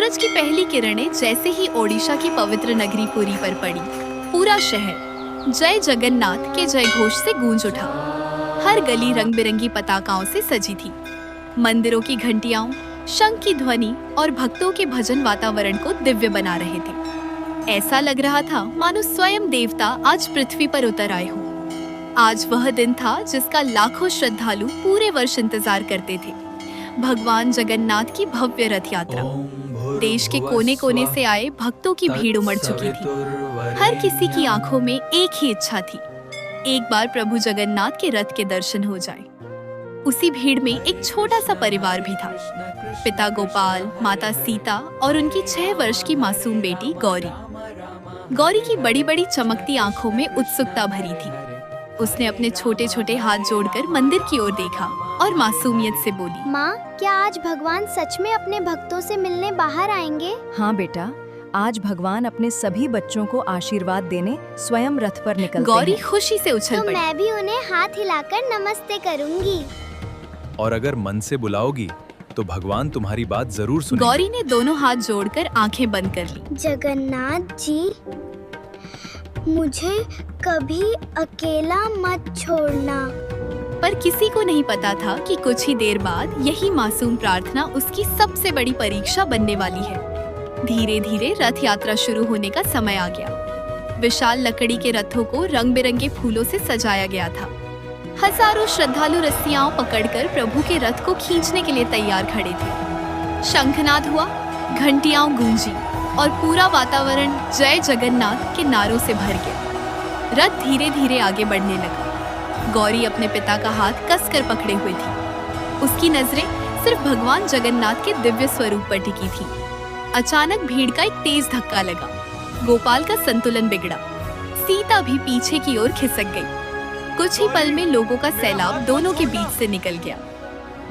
सूरज की पहली किरणें जैसे ही ओडिशा की पवित्र नगरी पुरी पर पड़ी, पूरा शहर जय जगन्नाथ के जय घोष से गूंज उठा। हर गली रंग बिरंगी पताकाओं से सजी थी। मंदिरों की घंटियां, शंख की ध्वनि और भक्तों के भजन वातावरण को दिव्य बना रहे थे। ऐसा लग रहा था मानो स्वयं देवता आज पृथ्वी पर उतर आए हों। आज वह दिन था जिसका लाखों श्रद्धालु पूरे वर्ष इंतजार करते थे, भगवान जगन्नाथ की भव्य रथ यात्रा। देश के कोने कोने से आए भक्तों की भीड़ उमड़ चुकी थी। हर किसी की आंखों में एक ही इच्छा थी, एक बार प्रभु जगन्नाथ के रथ के दर्शन हो जाए। उसी भीड़ में एक छोटा सा परिवार भी था। पिता गोपाल, माता सीता और उनकी 6 वर्ष की मासूम बेटी गौरी। गौरी की बड़ी बड़ी चमकती आंखों में उत्सुकता भरी थी। उसने अपने छोटे छोटे हाथ जोड़कर मंदिर की ओर देखा और मासूमियत से बोली, माँ, क्या आज भगवान सच में अपने भक्तों से मिलने बाहर आएंगे? हाँ बेटा, आज भगवान अपने सभी बच्चों को आशीर्वाद देने स्वयं रथ पर निकलते गौरी हैं। खुशी से उछल तो पड़ी। मैं भी उन्हें हाथ हिलाकर नमस्ते करूंगी। और अगर मन से बुलाओगी तो भगवान तुम्हारी बात जरूर सुनेंगे। गौरी ने दोनों हाथ जोड़कर आंखें बंद कर ली। जगन्नाथ जी, मुझे कभी अकेला मत छोड़ना। पर किसी को नहीं पता था कि कुछ ही देर बाद यही मासूम प्रार्थना उसकी सबसे बड़ी परीक्षा बनने वाली है। धीरे धीरे रथ यात्रा शुरू होने का समय आ गया। विशाल लकड़ी के रथों को रंग बिरंगे फूलों से सजाया गया था। हजारों श्रद्धालु रस्सियां पकड़कर प्रभु के रथ को खींचने के लिए तैयार खड़े थे। शंखनाद हुआ, घंटियां गूंजी और पूरा वातावरण जय जगन्नाथ के नारों से भर गया। रथ धीरे धीरे आगे बढ़ने लगा। गौरी अपने पिता का हाथ कसकर पकड़े हुए थी। उसकी नजरें सिर्फ भगवान जगन्नाथ के दिव्य स्वरूप पर टिकी थी। अचानक भीड़ का एक तेज धक्का लगा। गोपाल का संतुलन बिगड़ा। सीता भी पीछे की ओर खिसक गई। कुछ ही पल में लोगों का सैलाब दोनों के बीच से निकल गया।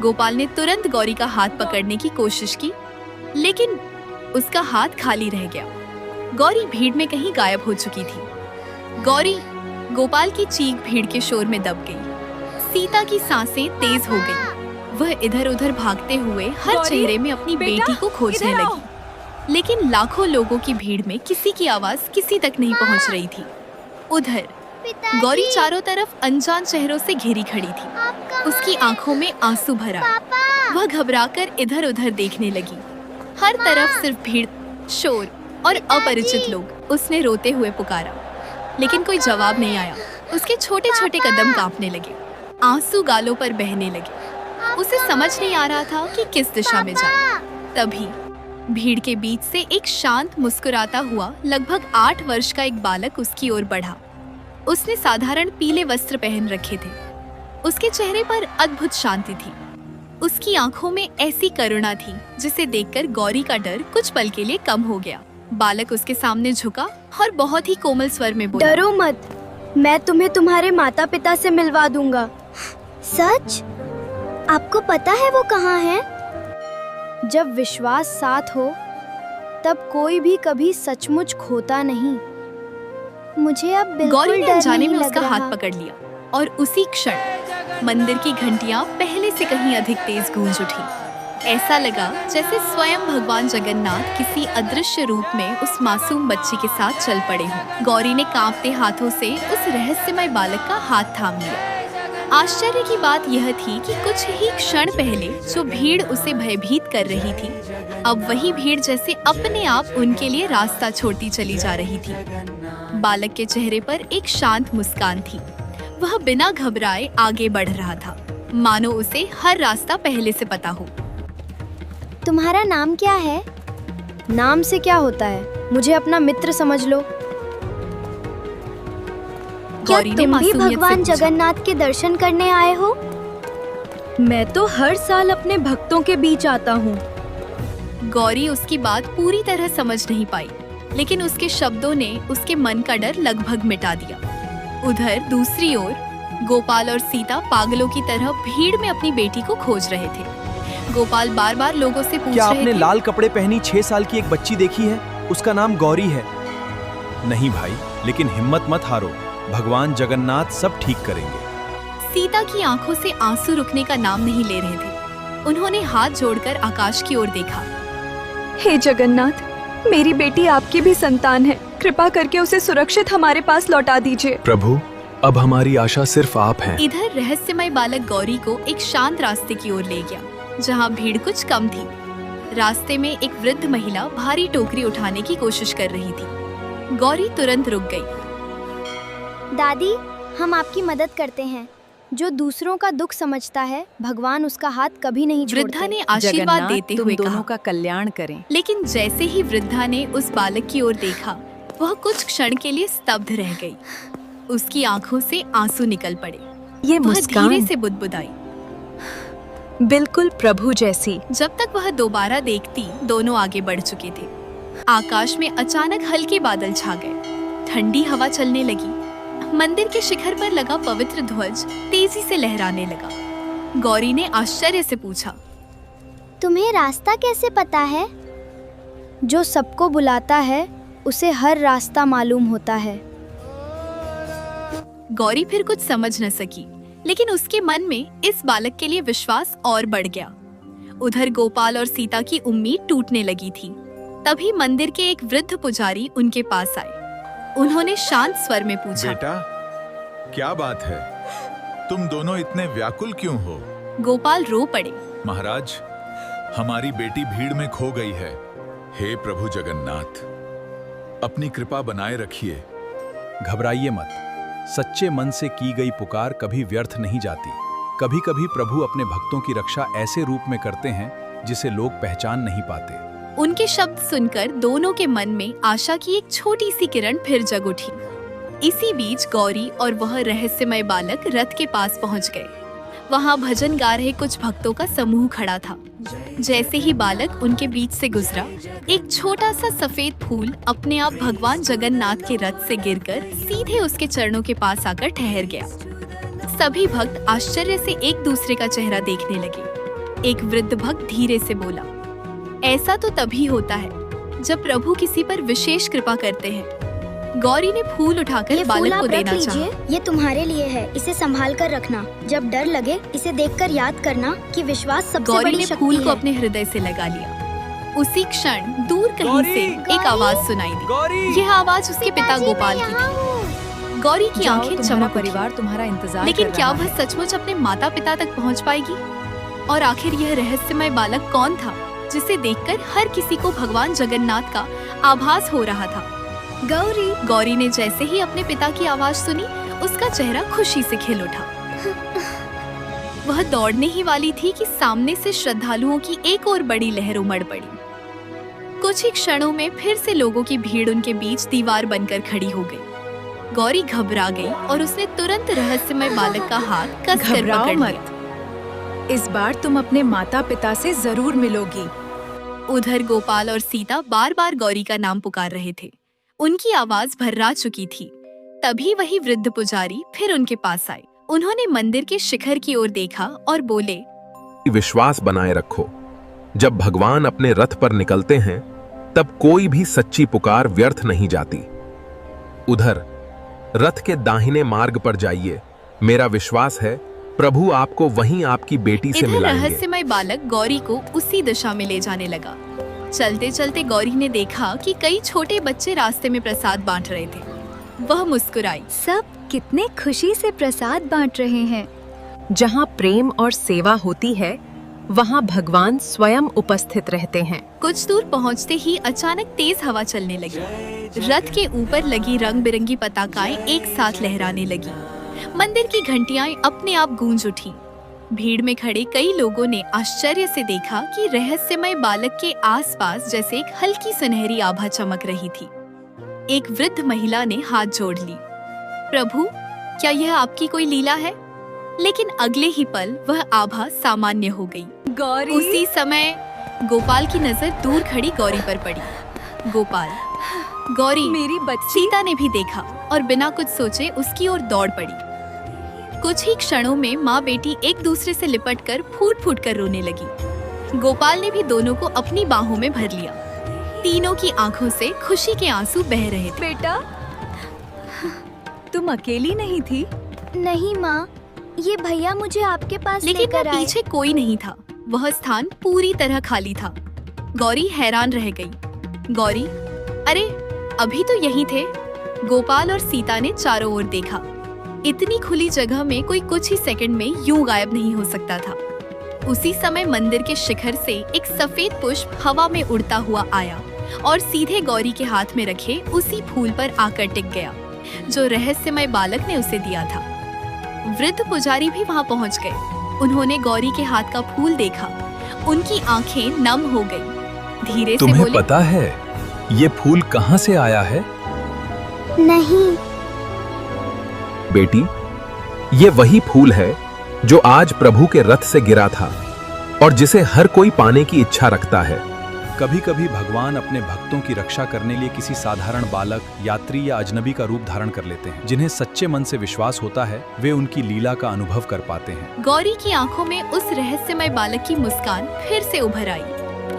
गोपाल ने तुरंत गौरी का हाथ पकड़ने की कोशिश की, लेकिन उसका हाथ खाली रह गया। गौरी भीड़ में कहीं गायब हो चुकी थी। गौरी! गोपाल की चीख भीड़ के शोर में दब गई। सीता की सांसें तेज हो गईं। वह इधर उधर भागते हुए हर चेहरे में अपनी बेटी को खोजने लगी, लेकिन लाखों लोगों की भीड़ में किसी की आवाज किसी तक नहीं पहुंच रही थी। उधर गौरी चारों तरफ अनजान चेहरों से घिरी खड़ी थी। उसकी आंखों में आंसू भरा। वह घबराकर इधर उधर देखने लगी। हर तरफ सिर्फ भीड़, शोर और अपरिचित लोग। उसने रोते हुए पुकारा, लेकिन कोई जवाब नहीं आया। उसके छोटे छोटे कदम कांपने लगे, आंसू गालों पर बहने लगे। उसे समझ नहीं आ रहा था कि किस दिशा में जाए। तभी भीड़ के बीच से एक शांत मुस्कुराता हुआ लगभग 8 वर्ष का एक बालक उसकी ओर बढ़ा। उसने साधारण पीले वस्त्र पहन रखे थे। उसके चेहरे पर अद्भुत शांति थी। उसकी आंखों में ऐसी करुणा थी जिसे देखकर गौरी का डर कुछ पल के लिए कम हो गया। बालक उसके सामने झुका और बहुत ही कोमल स्वर में बोला, डरो मत, मैं तुम्हें तुम्हारे माता पिता से मिलवा दूंगा। सच? आपको पता है वो कहाँ है? जब विश्वास साथ हो तब कोई भी कभी सचमुच खोता नहीं। मुझे अब बिल्कुल गौरी ने डर अनजाने नहीं में लग उसका रहा। हाथ पकड़ लिया और उसी क्षण मंदिर की घंटियां पहले से कहीं अधिक तेज गूंज उठी। ऐसा लगा जैसे स्वयं भगवान जगन्नाथ किसी अदृश्य रूप में उस मासूम बच्ची के साथ चल पड़े हों। गौरी ने कांपते हाथों से उस रहस्यमय बालक का हाथ थाम लिया। आश्चर्य की बात यह थी कि कुछ ही क्षण पहले जो भीड़ उसे भयभीत कर रही थी, अब वही भीड़ जैसे अपने आप उनके लिए रास्ता छोड़ती चली जा रही थी। बालक के चेहरे पर एक शांत मुस्कान थी। वह बिना घबराए आगे बढ़ रहा था, मानो उसे हर रास्ता पहले से पता हो। तुम्हारा नाम क्या है? नाम से क्या होता है, मुझे अपना मित्र समझ लो। क्या गौरी ने तुम भी मासूमियत से भगवान पूछा। जगन्नाथ के दर्शन करने आए हो? मैं तो हर साल अपने भक्तों के बीच आता हूँ। गौरी उसकी बात पूरी तरह समझ नहीं पाई, लेकिन उसके शब्दों ने उसके मन का डर लगभग मिटा दिया। उधर दूसरी ओर गोपाल और सीता पागलों की तरह भीड़ में अपनी बेटी को खोज रहे थे। गोपाल बार बार लोगों से पूछ क्या रहे आपने थे, लाल कपड़े पहनी 6 साल की एक बच्ची देखी है? उसका नाम गौरी है। नहीं भाई, लेकिन हिम्मत मत हारो, भगवान जगन्नाथ सब ठीक करेंगे। सीता की आंखों से आंसू रुकने का नाम नहीं ले रहे थे। उन्होंने हाथ जोड़कर आकाश की ओर देखा। हे जगन्नाथ, मेरी बेटी आपकी भी संतान है, कृपा करके उसे सुरक्षित हमारे पास लौटा दीजिए। प्रभु, अब हमारी आशा सिर्फ आप हैं। इधर रहस्यमय बालक गौरी को एक शांत रास्ते की ओर ले गया, जहाँ भीड़ कुछ कम थी। रास्ते में एक वृद्ध महिला भारी टोकरी उठाने की कोशिश कर रही थी। गौरी तुरंत रुक गई। दादी, हम आपकी मदद करते हैं। जो दूसरों का दुख समझता है, भगवान उसका हाथ कभी नहीं छोड़ते। वृद्धा ने आशीर्वाद देते हुए दोनों कहा, का कल्याण करें। लेकिन जैसे ही वृद्धा ने उस बालक की ओर देखा, वह कुछ क्षण के लिए स्तब्ध रह गई। उसकी आंखों से आंसू निकल पड़े। ये वह धीरे मुस्कान से बुदबुदाई। बिल्कुल प्रभु जैसी। जब तक वह दोबारा देखती, दोनों आगे बढ़ चुके थे। आकाश में अचानक हल्के बादल छा गए। ठंडी हवा चलने लगी। मंदिर के शिखर पर लगा पवित्र ध्वज तेजी से लहराने लगा। गौरी ने आश्चर्य से पूछा, तुम्हें रास्ता कैसे पता है? जो सबको बुलाता है, उसे हर रास्ता मालूम होता है। गौरी फिर कुछ समझ न सकी, लेकिन उसके मन में इस बालक के लिए विश्वास और बढ़ गया। उधर गोपाल और सीता की उम्मीद टूटने लगी थी। तभी मंदिर के एक वृद्ध पुजारी उनके पास आए। उन्होंने शांत स्वर में पूछा, बेटा, क्या बात है? तुम दोनों इतने व्याकुल क्यों हो? गोपाल रो पड़े। महाराज, हमारी बेटी भीड़ में खो गई है। हे प्रभु जगन्नाथ, अपनी कृपा बनाए रखिए। घबराइए मत। सच्चे मन से की गई पुकार कभी व्यर्थ नहीं जाती। कभी कभी प्रभु अपने भक्तों की रक्षा ऐसे रूप में करते हैं जिसे लोग पहचान नहीं पाते। उनके शब्द सुनकर दोनों के मन में आशा की एक छोटी सी किरण फिर जग उठी। इसी बीच गौरी और वह रहस्यमय बालक रथ के पास पहुंच गए। वहां भजन गा रहे कुछ भक्तों का समूह खड़ा था। जैसे ही बालक उनके बीच से गुजरा, एक छोटा सा सफेद फूल अपने आप भगवान जगन्नाथ के रथ से गिरकर सीधे उसके चरणों के पास आकर ठहर गया। सभी भक्त आश्चर्य से एक दूसरे का चेहरा देखने लगे। एक वृद्ध भक्त धीरे से बोला, ऐसा तो तभी होता है जब प्रभु किसी पर विशेष कृपा करते हैं। गौरी ने फूल उठाकर बालक को देना चाहा। ये तुम्हारे लिए है, इसे संभाल कर रखना। जब डर लगे, इसे देखकर याद करना कि विश्वास सबसे गौरी बड़ी ने शक्ति फूल को है। अपने हृदय से लगा लिया। उसी क्षण दूर कहीं से एक आवाज सुनाई दी। यह आवाज उसके पिता गोपाल की थी। गौरी की आंखें चमक परिवार तुम्हारा इंतजार लेकिन कर क्या रहा वह सचमुच अपने माता पिता तक पहुंच पाएगी? और आखिर यह रहस्यमय बालक कौन था जिसे देखकर हर किसी को भगवान जगन्नाथ का आभास हो रहा था? गौरी ने जैसे ही अपने पिता की आवाज सुनी, उसका चेहरा खुशी से खिल उठा। वह दौड़ने ही वाली थी कि सामने से श्रद्धालुओं की एक और बड़ी लहर उमड़ पड़ी। कुछ ही क्षणों में फिर से लोगों की भीड़ उनके बीच दीवार बनकर खड़ी हो गई। गौरी घबरा गई और उसने तुरंत रहस्यमय बालक का हाथ कसकर घबराओ पकड़ लिया। मत। इस बार तुम अपने माता पिता से जरूर मिलोगी। उधर गोपाल और सीता बार बार गौरी का नाम पुकार रहे थे। उनकी आवाज भर्रा चुकी थी। तभी वही वृद्ध पुजारी फिर उनके पास आए। उन्होंने मंदिर के शिखर की ओर देखा और बोले, विश्वास बनाए रखो। जब भगवान अपने रथ पर निकलते हैं, तब कोई भी सच्ची पुकार व्यर्थ नहीं जाती। उधर रथ के दाहिने मार्ग पर जाइए। मेरा विश्वास है प्रभु आपको वहीं आपकी बेटी से इधर मिलाएंगे। रहस्यमय बालक गौरी को उसी दिशा में ले जाने लगा। चलते चलते गौरी ने देखा कि कई छोटे बच्चे रास्ते में प्रसाद बांट रहे थे। वह मुस्कुराई। सब कितने खुशी से प्रसाद बांट रहे हैं। जहाँ प्रेम और सेवा होती है, वहाँ भगवान स्वयं उपस्थित रहते हैं। कुछ दूर पहुँचते ही अचानक तेज हवा चलने लगी। रथ के ऊपर लगी रंग बिरंगी पताकाएं एक साथ लहराने लगी। मंदिर की घंटियां अपने आप गूंज उठी। भीड़ में खड़े कई लोगों ने आश्चर्य से देखा कि रहस्यमय बालक के आसपास जैसे एक हल्की सुनहरी आभा चमक रही थी। एक वृद्ध महिला ने हाथ जोड़ ली। प्रभु, क्या यह आपकी कोई लीला है? लेकिन अगले ही पल वह आभा सामान्य हो गई। गौरी, उसी समय गोपाल की नजर दूर खड़ी गौरी पर पड़ी। गोपाल, गौरी, मेरी बच्ची। सीता ने भी देखा और बिना कुछ सोचे उसकी ओर दौड़ पड़ी। कुछ ही क्षणों में माँ बेटी एक दूसरे से लिपटकर फूट फूट कर रोने लगी। गोपाल ने भी दोनों को अपनी बाहों में भर लिया। तीनों की आंखों से खुशी के आंसू बह रहे थे। बेटा, तुम अकेली नहीं थी? नहीं माँ, ये भैया मुझे आपके पास लेकिन लेकर वह आए। पीछे कोई नहीं था। वह स्थान पूरी तरह खाली था। गौरी हैरान रह गई। गौरी, अरे अभी तो यहीं थे। गोपाल और सीता ने चारों ओर देखा। इतनी खुली जगह में कोई कुछ ही सेकंड में यूं गायब नहीं हो सकता था। उसी समय मंदिर के शिखर से एक सफेद पुष्प हवा में उड़ता हुआ आया और सीधे गौरी के हाथ में रखे उसी फूल पर आकर टिक गया जो रहस्यमय बालक ने उसे दिया था। वृद्ध पुजारी भी वहां पहुंच गए। उन्होंने गौरी के हाथ का फूल देखा। उनकी आंखें नम हो गईं। धीरे से तुम्हें बोले, पता है ये फूल कहाँ से आया है? नहीं। बेटी, ये वही फूल है जो आज प्रभु के रथ से गिरा था और जिसे हर कोई पाने की इच्छा रखता है। कभी कभी भगवान अपने भक्तों की रक्षा करने लिए किसी साधारण बालक, यात्री या अजनबी का रूप धारण कर लेते हैं। जिन्हें सच्चे मन से विश्वास होता है वे उनकी लीला का अनुभव कर पाते हैं। गौरी की आंखों में उस रहस्यमय बालक की मुस्कान फिर से उभर आई।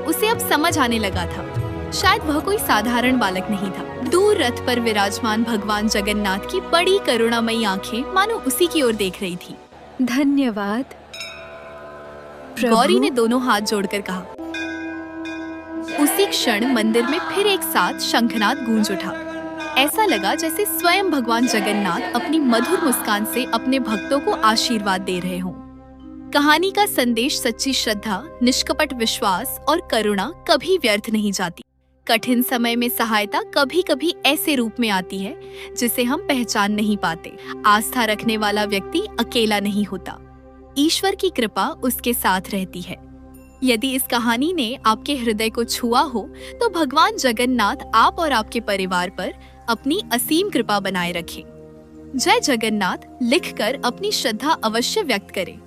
उसे अब समझ आने लगा था, शायद वह कोई साधारण बालक नहीं था। दूर रथ पर विराजमान भगवान जगन्नाथ की बड़ी करुणामयी आंखें मानो उसी की ओर देख रही थी। धन्यवाद गौरी ने दोनों हाथ जोड़कर कहा। उसी क्षण मंदिर में फिर एक साथ शंखनाद गूंज उठा। ऐसा लगा जैसे स्वयं भगवान जगन्नाथ अपनी मधुर मुस्कान से अपने भक्तों को आशीर्वाद दे रहे हों। कहानी का संदेश सच्ची श्रद्धा, निष्कपट विश्वास और करुणा कभी व्यर्थ नहीं जाती। कठिन समय में सहायता कभी कभी ऐसे रूप में आती है जिसे हम पहचान नहीं पाते। आस्था रखने वाला व्यक्ति अकेला नहीं होता, ईश्वर की कृपा उसके साथ रहती है। यदि इस कहानी ने आपके हृदय को छुआ हो तो भगवान जगन्नाथ आप और आपके परिवार पर अपनी असीम कृपा बनाए रखें। जय जगन्नाथ लिखकर अपनी श्रद्धा अवश्य व्यक्त करें।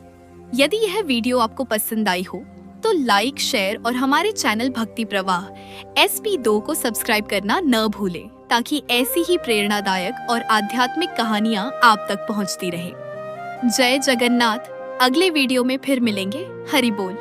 यदि यह वीडियो आपको पसंद आई हो तो लाइक, शेयर और हमारे चैनल भक्ति प्रवाह SP2 को सब्सक्राइब करना न भूलें ताकि ऐसी ही प्रेरणादायक और आध्यात्मिक कहानियां आप तक पहुंचती रहें। जय जगन्नाथ। अगले वीडियो में फिर मिलेंगे। हरि बोल।